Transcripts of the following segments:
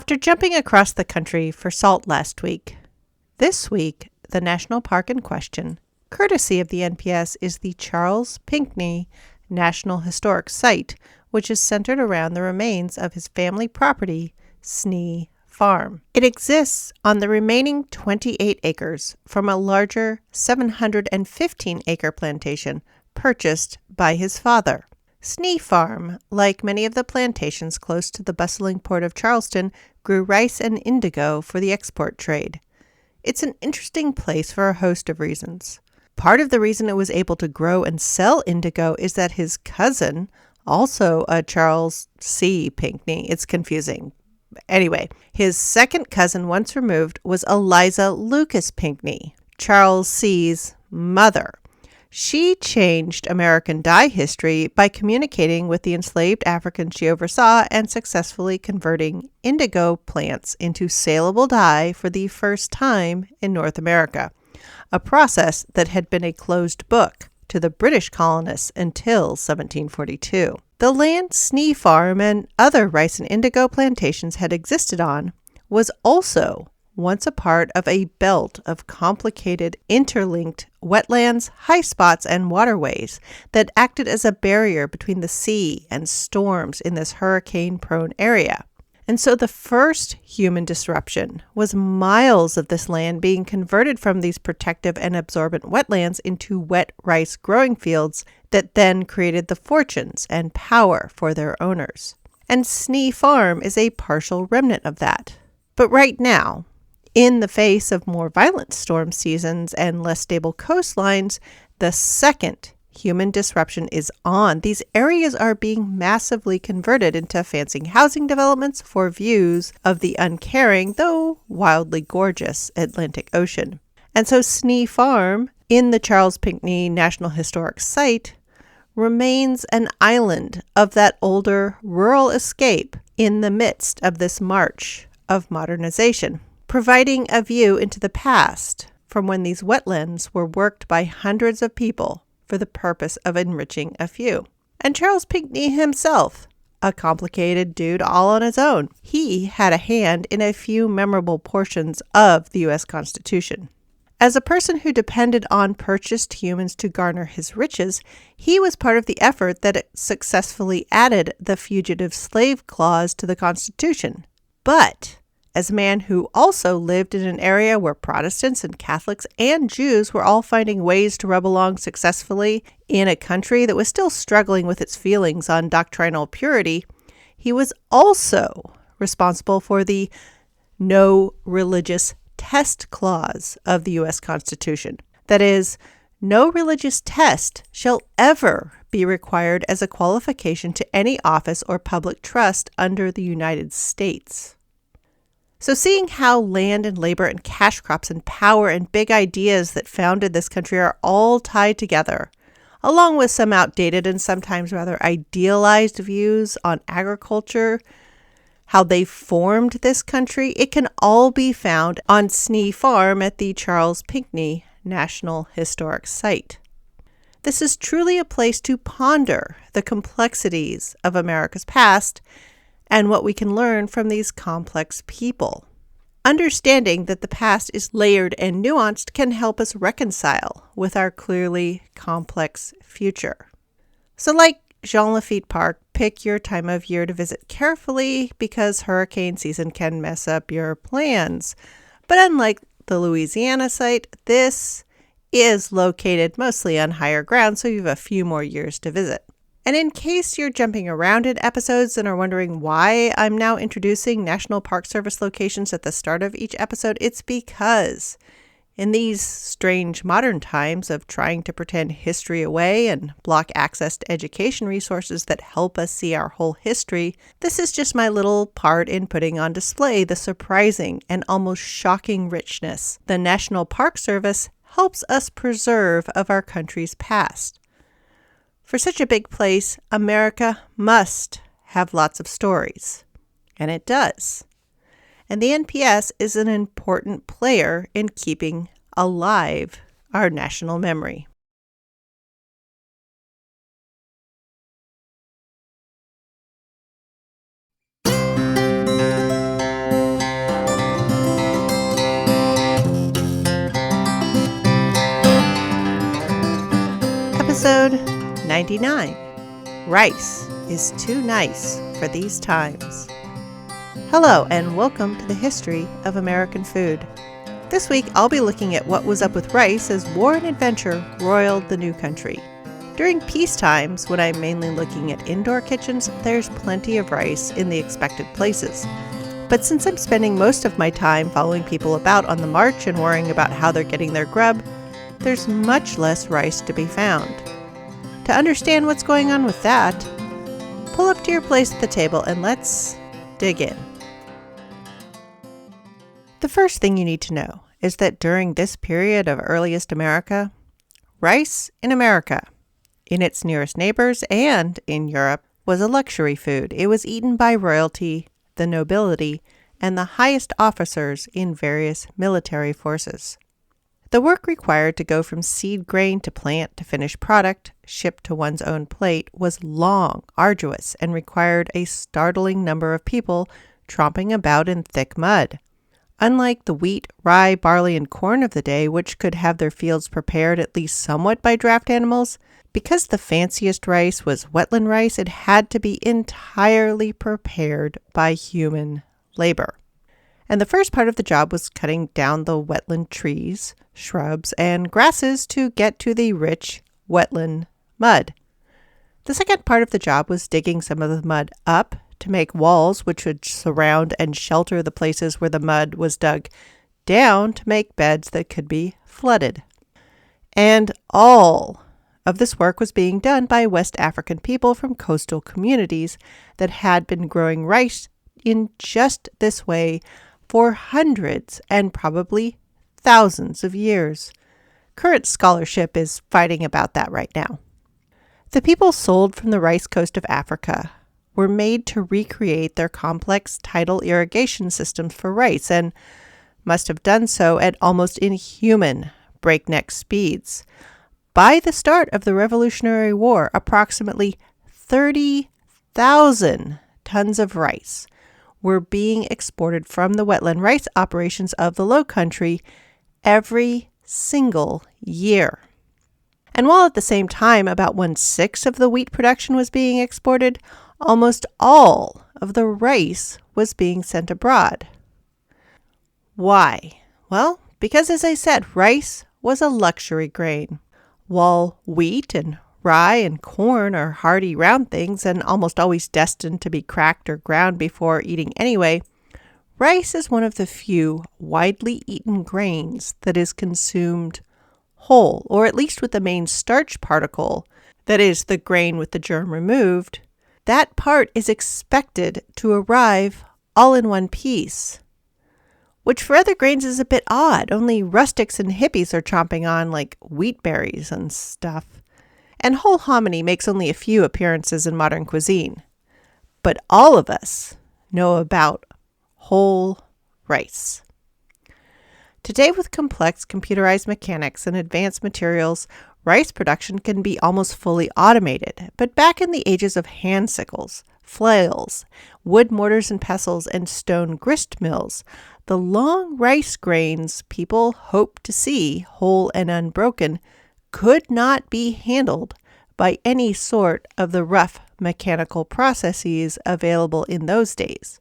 After jumping across the country for salt last week, this week the national park in question, courtesy of the NPS, is the Charles Pinckney National Historic Site, which is centered around the remains of his family property, Snee Farm. It exists on the remaining 28 acres from a larger 715-acre plantation purchased by his father. Snee Farm, like many of the plantations close to the bustling port of Charleston, grew rice and indigo for the export trade. It's an interesting place for a host of reasons. Part of the reason it was able to grow and sell indigo is that his cousin, also a Charles C. Pinckney, it's confusing. Anyway, his second cousin once removed was Eliza Lucas Pinckney, Charles C.'s mother. She changed American dye history by communicating with the enslaved Africans she oversaw and successfully converting indigo plants into saleable dye for the first time in North America, a process that had been a closed book to the British colonists until 1742. The land Snee Farm and other rice and indigo plantations had existed on was also once a part of a belt of complicated, interlinked wetlands, high spots, and waterways that acted as a barrier between the sea and storms in this hurricane-prone area. And so the first human disruption was miles of this land being converted from these protective and absorbent wetlands into wet rice growing fields that then created the fortunes and power for their owners. And Snee Farm is a partial remnant of that. But right now, in the face of more violent storm seasons and less stable coastlines, the second human disruption is on. These areas are being massively converted into fancy housing developments for views of the uncaring, though wildly gorgeous, Atlantic Ocean. And so Snee Farm, in the Charles Pinckney National Historic Site, remains an island of that older rural escape in the midst of this march of modernization, providing a view into the past from when these wetlands were worked by hundreds of people for the purpose of enriching a few. And Charles Pinckney himself, a complicated dude all on his own, he had a hand in a few memorable portions of the U.S. Constitution. As a person who depended on purchased humans to garner his riches, he was part of the effort that successfully added the Fugitive Slave Clause to the Constitution. But as a man who also lived in an area where Protestants and Catholics and Jews were all finding ways to rub along successfully in a country that was still struggling with its feelings on doctrinal purity, he was also responsible for the No Religious Test Clause of the U.S. Constitution. That is, no religious test shall ever be required as a qualification to any office or public trust under the United States. So seeing how land and labor and cash crops and power and big ideas that founded this country are all tied together, along with some outdated and sometimes rather idealized views on agriculture, how they formed this country, it can all be found on Snee Farm at the Charles Pinckney National Historic Site. This is truly a place to ponder the complexities of America's past and what we can learn from these complex people. Understanding that the past is layered and nuanced can help us reconcile with our clearly complex future. So like Jean Lafitte Park, pick your time of year to visit carefully because hurricane season can mess up your plans. But unlike the Louisiana site, this is located mostly on higher ground, so you have a few more years to visit. And in case you're jumping around in episodes and are wondering why I'm now introducing National Park Service locations at the start of each episode, it's because in these strange modern times of trying to pretend history away and block access to education resources that help us see our whole history, this is just my little part in putting on display the surprising and almost shocking richness the National Park Service helps us preserve of our country's past. For such a big place, America must have lots of stories. And it does. And the NPS is an important player in keeping alive our national memory. Episode 99. Rice is too nice for these times. Hello and welcome to the history of American food. This week I'll be looking at what was up with rice as war and adventure roiled the new country. During peace times, when I'm mainly looking at indoor kitchens, there's plenty of rice in the expected places. But since I'm spending most of my time following people about on the march and worrying about how they're getting their grub, there's much less rice to be found. To understand what's going on with that, pull up to your place at the table and let's dig in. The first thing you need to know is that during this period of earliest America, rice in America, in its nearest neighbors and in Europe, was a luxury food. It was eaten by royalty, the nobility, and the highest officers in various military forces. The work required to go from seed grain to plant to finished product, shipped to one's own plate, was long, arduous, and required a startling number of people tromping about in thick mud. Unlike the wheat, rye, barley, and corn of the day, which could have their fields prepared at least somewhat by draft animals, because the fanciest rice was wetland rice, it had to be entirely prepared by human labor. And the first part of the job was cutting down the wetland trees, shrubs, and grasses to get to the rich wetland mud. The second part of the job was digging some of the mud up to make walls which would surround and shelter the places where the mud was dug down to make beds that could be flooded. And all of this work was being done by West African people from coastal communities that had been growing rice in just this way for hundreds and probably thousands of years. Current scholarship is fighting about that right now. The people sold from the rice coast of Africa were made to recreate their complex tidal irrigation systems for rice and must have done so at almost inhuman breakneck speeds. By the start of the Revolutionary War, approximately 30,000 tons of rice were being exported from the wetland rice operations of the Low Country every single year. And while at the same time about 1/6 of the wheat production was being exported, almost all of the rice was being sent abroad. Why? Well, because as I said, rice was a luxury grain. While wheat and rye and corn are hardy round things and almost always destined to be cracked or ground before eating anyway, rice is one of the few widely eaten grains that is consumed whole, or at least with the main starch particle, that is, the grain with the germ removed. That part is expected to arrive all in one piece, which for other grains is a bit odd. Only rustics and hippies are chomping on like wheat berries and stuff. And whole hominy makes only a few appearances in modern cuisine. But all of us know about whole rice. Today, with complex computerized mechanics and advanced materials, rice production can be almost fully automated. But back in the ages of hand sickles, flails, wood mortars and pestles, and stone grist mills, the long rice grains people hoped to see, whole and unbroken, could not be handled by any sort of the rough mechanical processes available in those days.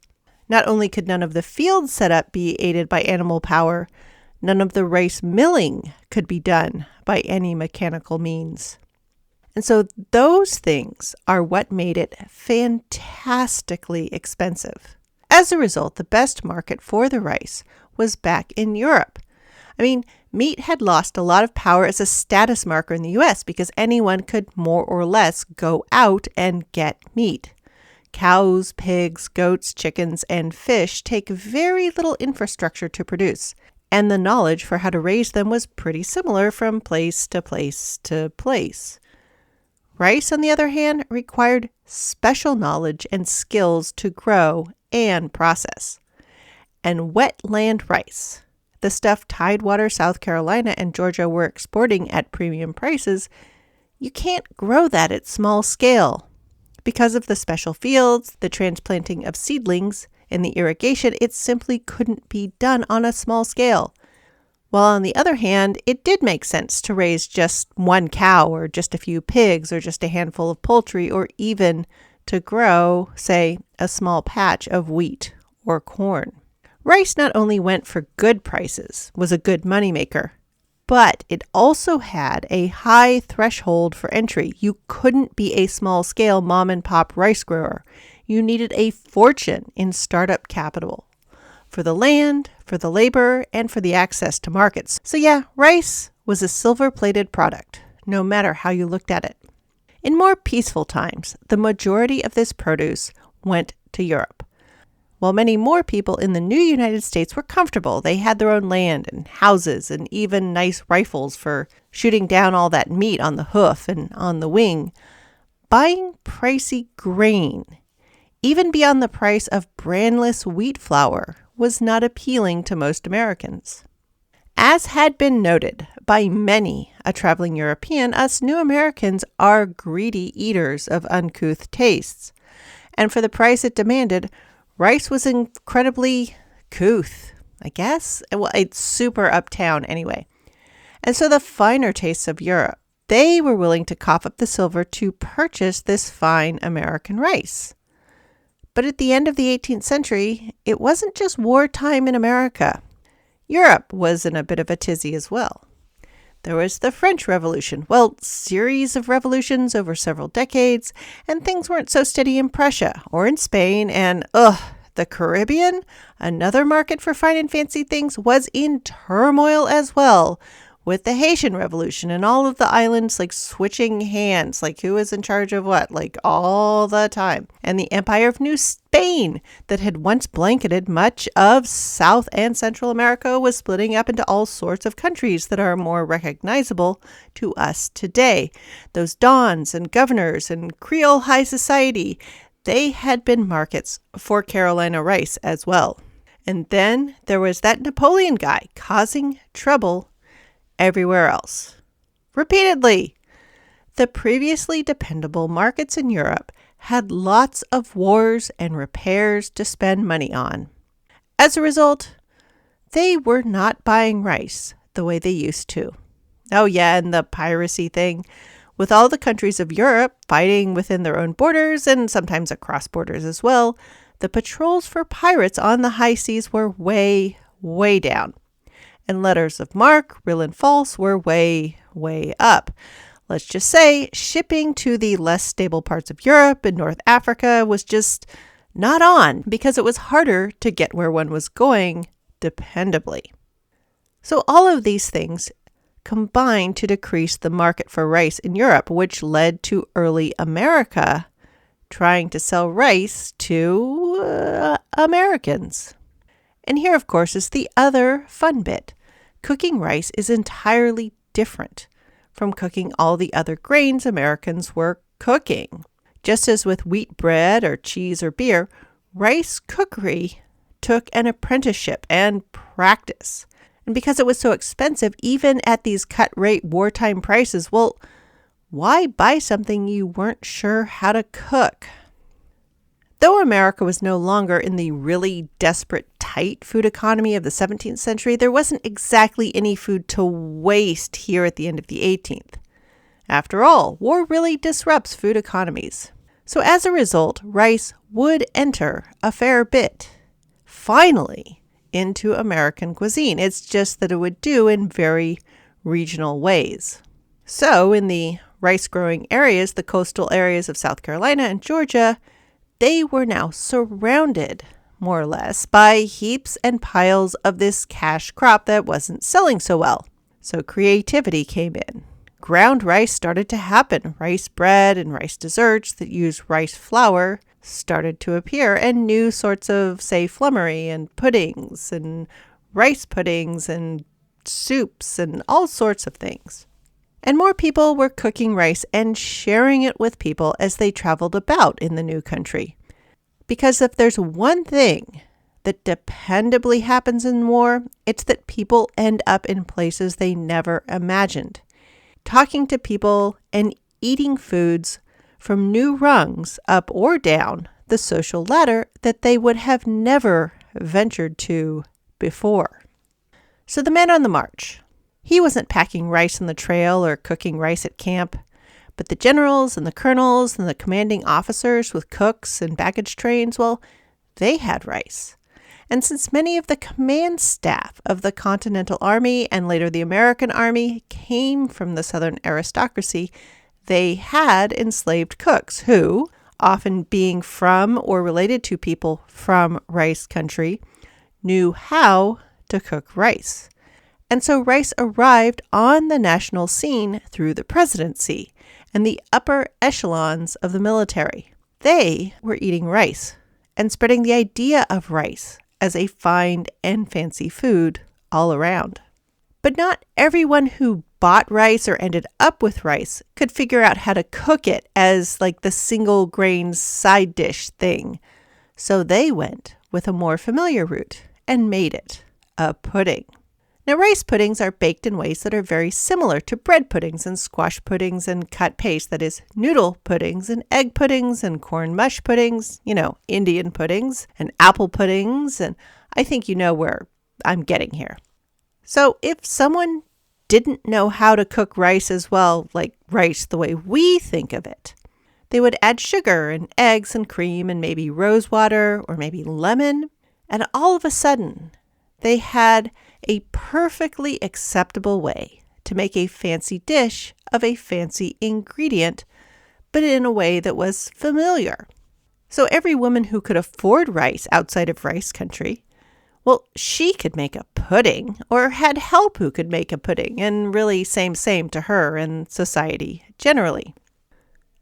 Not only could none of the field setup be aided by animal power, none of the rice milling could be done by any mechanical means. And so those things are what made it fantastically expensive. As a result, the best market for the rice was back in Europe. Meat had lost a lot of power as a status marker in the U.S. because anyone could more or less go out and get meat. Cows, pigs, goats, chickens, and fish take very little infrastructure to produce, and the knowledge for how to raise them was pretty similar from place to place to place. Rice, on the other hand, required special knowledge and skills to grow and process. And wetland rice, the stuff Tidewater, South Carolina, and Georgia were exporting at premium prices, you can't grow that at small scale. Because of the special fields, the transplanting of seedlings, and the irrigation, it simply couldn't be done on a small scale. While on the other hand, it did make sense to raise just one cow or just a few pigs or just a handful of poultry or even to grow, say, a small patch of wheat or corn. Rice not only went for good prices, was a good moneymaker, but it also had a high threshold for entry. You couldn't be a small-scale mom-and-pop rice grower. You needed a fortune in startup capital for the land, for the labor, and for the access to markets. So yeah, rice was a silver-plated product, no matter how you looked at it. In more peaceful times, the majority of this produce went to Europe. While many more people in the new United States were comfortable, they had their own land and houses and even nice rifles for shooting down all that meat on the hoof and on the wing, buying pricey grain, even beyond the price of brandless wheat flour, was not appealing to most Americans. As had been noted by many a traveling European, us new Americans are greedy eaters of uncouth tastes. And for the price it demanded, rice was incredibly couth, I guess. Well, it's super uptown anyway. And so the finer tastes of Europe, they were willing to cough up the silver to purchase this fine American rice. But at the end of the 18th century, it wasn't just wartime in America. Europe was in a bit of a tizzy as well. There was the French Revolution, series of revolutions over several decades, and things weren't so steady in Prussia or in Spain, and the Caribbean, another market for fine and fancy things, was in turmoil as well, with the Haitian Revolution and all of the islands switching hands, who was in charge of what, all the time. And the Empire of New Spain that had once blanketed much of South and Central America was splitting up into all sorts of countries that are more recognizable to us today. Those dons and governors and Creole high society, they had been markets for Carolina rice as well. And then there was that Napoleon guy causing trouble everywhere else. Repeatedly. The previously dependable markets in Europe had lots of wars and repairs to spend money on. As a result, they were not buying rice the way they used to. Oh yeah, and the piracy thing. With all the countries of Europe fighting within their own borders and sometimes across borders as well, the patrols for pirates on the high seas were way, way down. And letters of marque, real and false, were way, way up. Let's just say shipping to the less stable parts of Europe and North Africa was just not on because it was harder to get where one was going dependably. So all of these things combined to decrease the market for rice in Europe, which led to early America trying to sell rice to Americans. And here, of course, is the other fun bit. Cooking rice is entirely different from cooking all the other grains Americans were cooking. Just as with wheat bread or cheese or beer, rice cookery took an apprenticeship and practice. And because it was so expensive, even at these cut-rate wartime prices, why buy something you weren't sure how to cook? Though America was no longer in the really desperate, tight food economy of the 17th century, there wasn't exactly any food to waste here at the end of the 18th. After all, war really disrupts food economies. So as a result, rice would enter a fair bit, finally, into American cuisine. It's just that it would do in very regional ways. So in the rice-growing areas, the coastal areas of South Carolina and Georgia, they were now surrounded, more or less, by heaps and piles of this cash crop that wasn't selling so well. So creativity came in. Ground rice started to happen. Rice bread and rice desserts that used rice flour started to appear, and new sorts of, say, flummery and puddings and rice puddings and soups and all sorts of things. And more people were cooking rice and sharing it with people as they traveled about in the new country. Because if there's one thing that dependably happens in war, it's that people end up in places they never imagined. Talking to people and eating foods from new rungs up or down the social ladder that they would have never ventured to before. So the man on the march, he wasn't packing rice on the trail or cooking rice at camp, but the generals and the colonels and the commanding officers with cooks and baggage trains, well, they had rice. And since many of the command staff of the Continental Army and later the American Army came from the Southern aristocracy, they had enslaved cooks who, often being from or related to people from rice country, knew how to cook rice. And so rice arrived on the national scene through the presidency and the upper echelons of the military. They were eating rice and spreading the idea of rice as a fine and fancy food all around. But not everyone who bought rice or ended up with rice could figure out how to cook it as like the single grain side dish thing. So they went with a more familiar route and made it a pudding. Now, rice puddings are baked in ways that are very similar to bread puddings and squash puddings and cut paste, that is, noodle puddings and egg puddings and corn mush puddings, Indian puddings and apple puddings, and I think you know where I'm getting here. So if someone didn't know how to cook rice as well, like rice the way we think of it, they would add sugar and eggs and cream and maybe rose water or maybe lemon, and all of a sudden, they had a perfectly acceptable way to make a fancy dish of a fancy ingredient, but in a way that was familiar. So every woman who could afford rice outside of rice country, well, she could make a pudding or had help who could make a pudding, and really same to her and society generally.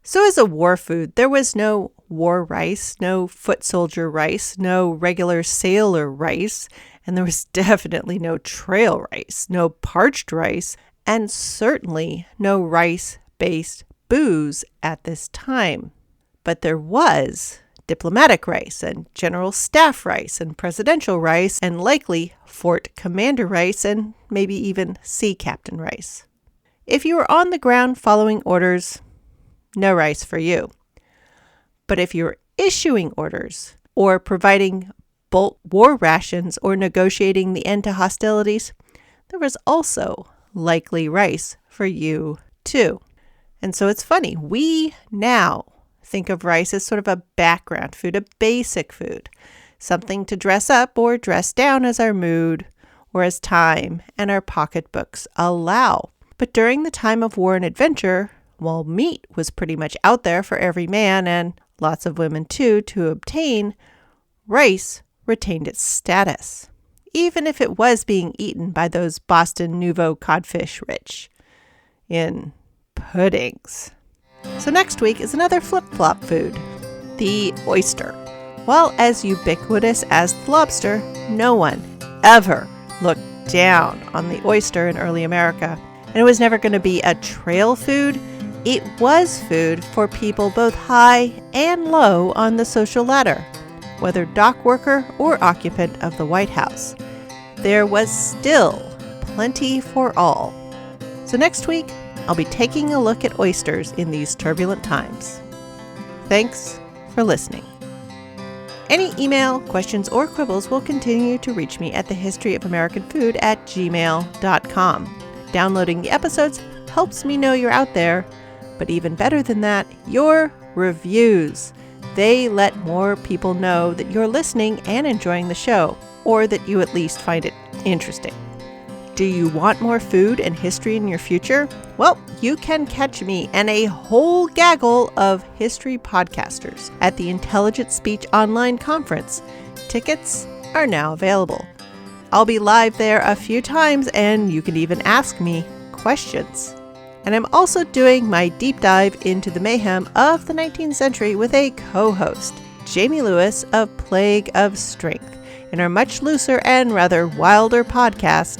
So as a war food, there was no war rice, no foot soldier rice, no regular sailor rice, and there was definitely no trail rice, no parched rice, and certainly no rice-based booze at this time. But there was diplomatic rice and general staff rice and presidential rice and likely fort commander rice and maybe even sea captain rice. If you were on the ground following orders, no rice for you. But if you're issuing orders or providing bulk war rations or negotiating the end to hostilities, there was also likely rice for you too. And so it's funny, we now think of rice as sort of a background food, a basic food, something to dress up or dress down as our mood or as time and our pocketbooks allow. But during the time of war and adventure, while meat was pretty much out there for every man and lots of women too to obtain, rice retained its status, even if it was being eaten by those Boston Nouveau codfish rich in puddings. So next week is another flip-flop food, the oyster. While as ubiquitous as the lobster, no one ever looked down on the oyster in early America, and it was never going to be a trail food. It was food for people both high and low on the social ladder, whether dock worker or occupant of the White House. There was still plenty for all. So next week, I'll be taking a look at oysters in these turbulent times. Thanks for listening. Any email, questions, or quibbles will continue to reach me at thehistoryofamericanfood@gmail.com. Downloading the episodes helps me know you're out there, but even better than that, your reviews. They let more people know that you're listening and enjoying the show, or that you at least find it interesting. Do you want more food and history in your future? Well, you can catch me and a whole gaggle of history podcasters at the Intelligent Speech Online Conference. Tickets are now available. I'll be live there a few times, and you can even ask me questions. And I'm also doing my deep dive into the mayhem of the 19th century with a co-host, Jamie Lewis of Plague of Strength, in our much looser and rather wilder podcast,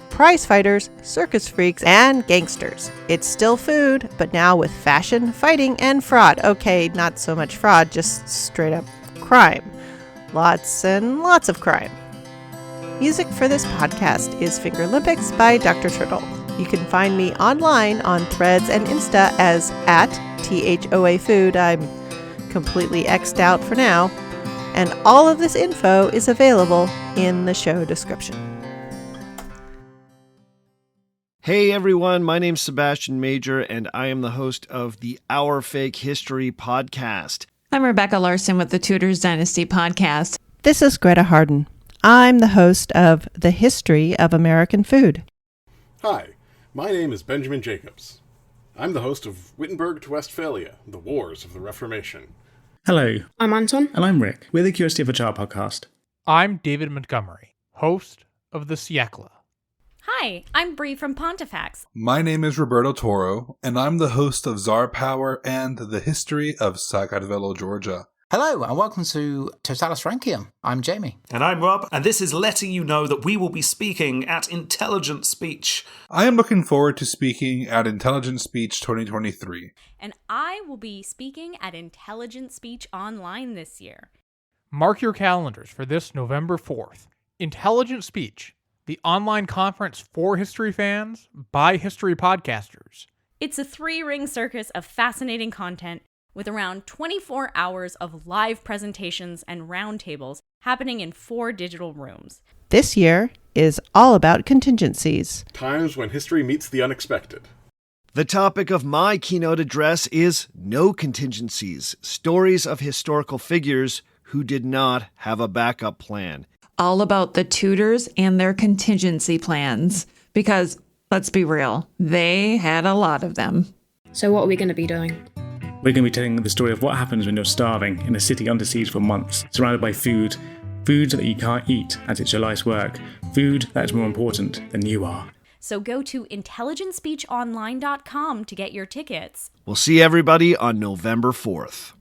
Prize Fighters, Circus Freaks, and Gangsters. It's still food, but now with fashion, fighting, and fraud. Okay, not so much fraud, just straight up crime. Lots and lots of crime. Music for this podcast is Fingerlympics by Dr. Turtle. You can find me online on Threads and Insta as @THoAFood. I'm completely X'd out for now. And all of this info is available in the show description. Hey everyone, my name's Sebastian Major, and I am the host of the Our Fake History podcast. I'm Rebecca Larson with the Tudors Dynasty podcast. This is Greta Harden. I'm the host of The History of American Food. Hi, my name is Benjamin Jacobs. I'm the host of Wittenberg to Westphalia, The Wars of the Reformation. Hello. I'm Anton. And I'm Rick. We're the Curiosity of a Child podcast. I'm David Montgomery, host of The Siècle. Hi, I'm Bree from Pontifex. My name is Roberto Toro, and I'm the host of Czar Power and the History of Sakartvelo, Georgia. Hello, and welcome to Totalis Rankium. I'm Jamie. And I'm Rob, and this is letting you know that we will be speaking at Intelligent Speech. I am looking forward to speaking at Intelligent Speech 2023. And I will be speaking at Intelligent Speech Online this year. Mark your calendars for this November 4th. Intelligent Speech, the online conference for history fans by history podcasters. It's a 3-ring circus of fascinating content with around 24 hours of live presentations and roundtables happening in 4 digital rooms. This year is all about contingencies. Times when history meets the unexpected. The topic of my keynote address is No Contingencies, Stories of Historical Figures Who Did Not Have a Backup Plan. All about the Tudors and their contingency plans. Because, let's be real, they had a lot of them. So what are we going to be doing? We're going to be telling the story of what happens when you're starving in a city under siege for months, surrounded by food that you can't eat as it's your life's work, food that is more important than you are. So go to intelligentspeechonline.com to get your tickets. We'll see everybody on November 4th.